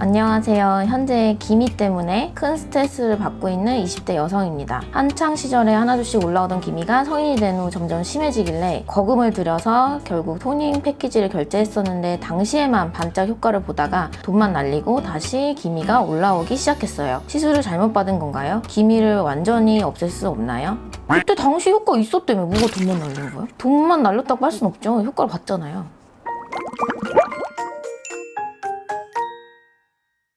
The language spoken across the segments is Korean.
안녕하세요. 현재 기미 때문에 큰 스트레스를 받고 있는 20대 여성입니다. 한창 시절에 하나둘씩 올라오던 기미가 성인이 된 후 점점 심해지길래 거금을 들여서 결국 토닝 패키지를 결제했었는데 당시에만 반짝 효과를 보다가 돈만 날리고 다시 기미가 올라오기 시작했어요. 시술을 잘못 받은 건가요? 기미를 완전히 없앨 수 없나요? 그때 당시 효과 있었다며 뭐가 돈만 날린 거야? 돈만 날렸다고 할 순 없죠. 효과를 봤잖아요.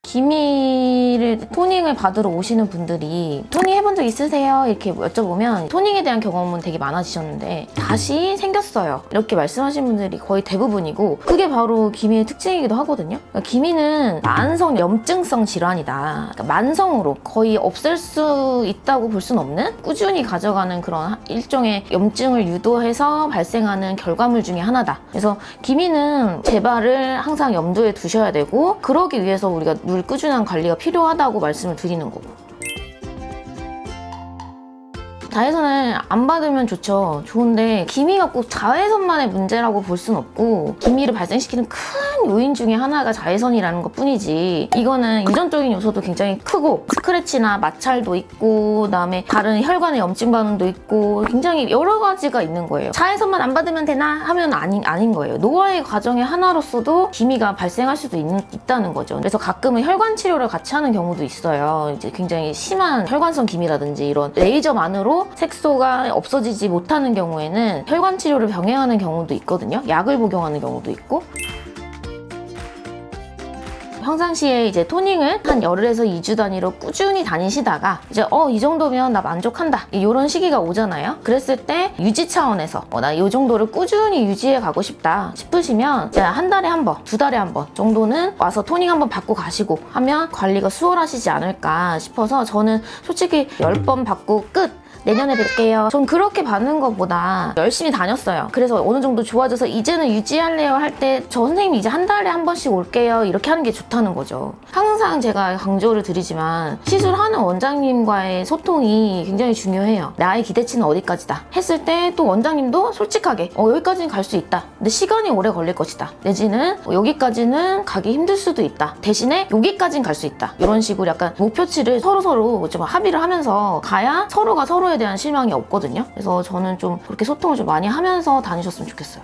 기미를 토닝을 받으러 오시는 분들이 토닝 해본 적 있으세요? 이렇게 여쭤보면 토닝에 대한 경험은 되게 많아지셨는데 다시 생겼어요 이렇게 말씀하시는 분들이 거의 대부분이고 그게 바로 기미의 특징이기도 하거든요. 그러니까 기미는 만성 염증성 질환이다. 그러니까 만성으로 거의 없앨 수 있다고 볼 수는 없는 꾸준히 가져가는 그런 일종의 염증을 유도해서 발생하는 결과물 중에 하나다. 그래서 기미는 재발을 항상 염두에 두셔야 되고 그러기 위해서 우리가 늘 꾸준한 관리가 필요하다고 말씀을 드리는 거고. 자외선을 안 받으면 좋죠. 좋은데 기미가 꼭 자외선만의 문제라고 볼 순 없고 기미를 발생시키는 큰 요인 중에 하나가 자외선이라는 것 뿐이지 이거는 유전적인 요소도 굉장히 크고 스크래치나 마찰도 있고 그다음에 다른 혈관의 염증 반응도 있고 굉장히 여러 가지가 있는 거예요. 자외선만 안 받으면 되나 하면 아닌 거예요. 노화의 과정의 하나로서도 기미가 발생할 수도 있다는 거죠. 그래서 가끔은 혈관 치료를 같이 하는 경우도 있어요. 이제 굉장히 심한 혈관성 기미라든지 이런 레이저만으로 색소가 없어지지 못하는 경우에는 혈관 치료를 병행하는 경우도 있거든요. 약을 복용하는 경우도 있고. 평상시에 이제 토닝을 한 열흘에서 2주 단위로 꾸준히 다니시다가 이제 이 정도면 나 만족한다 이런 시기가 오잖아요. 그랬을 때 유지 차원에서 나 이 정도를 꾸준히 유지해 가고 싶다 싶으시면 이제 한 달에 한 번, 두 달에 한 번 정도는 와서 토닝 한번 받고 가시고 하면 관리가 수월하시지 않을까 싶어서 저는 솔직히 10번 받고 끝! 내년에 뵐게요. 전 그렇게 받는 것보다 열심히 다녔어요. 그래서 어느 정도 좋아져서 이제는 유지할래요 할 때 저 선생님이 이제 한 달에 한 번씩 올게요 이렇게 하는 게 좋다는 거죠. 항상 제가 강조를 드리지만 시술하는 원장님과의 소통이 굉장히 중요해요. 나의 기대치는 어디까지다 했을 때 또 원장님도 솔직하게 여기까지는 갈 수 있다. 근데 시간이 오래 걸릴 것이다. 내지는 여기까지는 가기 힘들 수도 있다. 대신에 여기까지는 갈 수 있다. 이런 식으로 약간 목표치를 서로 좀 합의를 하면서 가야 서로가 서로에 대한 실망이 없거든요. 그래서 저는 좀 그렇게 소통을 좀 많이 하면서 다니셨으면 좋겠어요.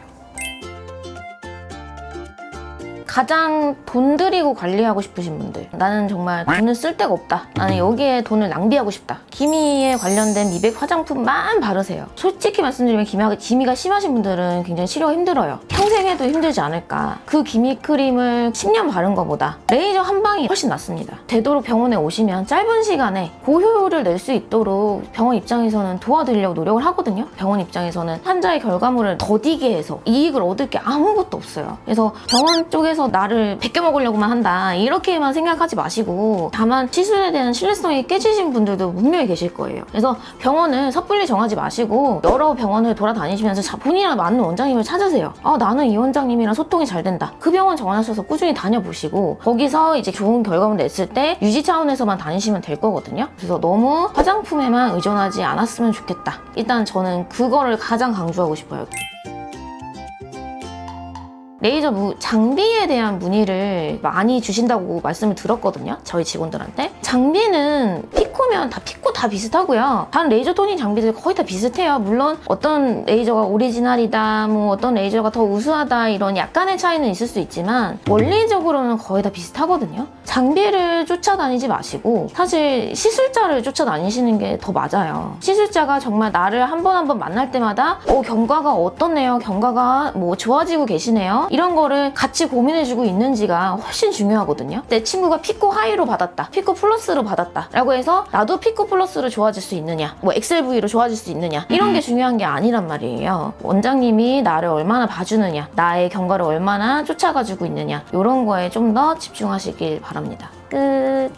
가장 돈 들이고 관리하고 싶으신 분들, 나는 정말 돈을 쓸 데가 없다, 나는 여기에 돈을 낭비하고 싶다, 기미에 관련된 미백 화장품만 바르세요. 솔직히 말씀드리면 기미가 심하신 분들은 굉장히 치료가 힘들어요. 평생 해도 힘들지 않을까. 그 기미 크림을 10년 바른 것보다 레이저 한 방이 훨씬 낫습니다. 되도록 병원에 오시면 짧은 시간에 고효율을 낼 수 있도록 병원 입장에서는 도와드리려고 노력을 하거든요. 병원 입장에서는 환자의 결과물을 더디게 해서 이익을 얻을 게 아무것도 없어요. 그래서 병원 쪽에서 나를 베껴 먹으려고만 한다 이렇게만 생각하지 마시고, 다만 시술에 대한 신뢰성이 깨지신 분들도 분명히 계실 거예요. 그래서 병원을 섣불리 정하지 마시고 여러 병원을 돌아다니시면서 본인이랑 맞는 원장님을 찾으세요. 나는 이 원장님이랑 소통이 잘 된다. 그 병원 정하셔서 꾸준히 다녀보시고 거기서 이제 좋은 결과물 냈을 때 유지 차원에서만 다니시면 될 거거든요. 그래서 너무 화장품에만 의존하지 않았으면 좋겠다. 일단 저는 그거를 가장 강조하고 싶어요. 레이저 장비에 대한 문의를 많이 주신다고 말씀을 들었거든요. 저희 직원들한테. 장비는 피코면 피코 다 비슷하고요. 다른 레이저 토닝 장비들 거의 다 비슷해요. 물론 어떤 레이저가 오리지널이다, 어떤 레이저가 더 우수하다 이런 약간의 차이는 있을 수 있지만 원리적으로는 거의 다 비슷하거든요. 장비를 쫓아다니지 마시고 사실 시술자를 쫓아다니시는 게 더 맞아요. 시술자가 정말 나를 한 번 한 번 만날 때마다 경과가 어떻네요, 경과가 좋아지고 계시네요, 이런 거를 같이 고민해주고 있는지가 훨씬 중요하거든요. 내 친구가 피코 하이로 받았다, 피코 플러스로 받았다 라고 해서 나도 피코 플러스로 좋아질 수 있느냐, XLV로 좋아질 수 있느냐, 이런 게 중요한 게 아니란 말이에요. 원장님이 나를 얼마나 봐주느냐, 나의 경과를 얼마나 쫓아가지고 있느냐, 이런 거에 좀 더 집중하시길 바랍니다. 끝.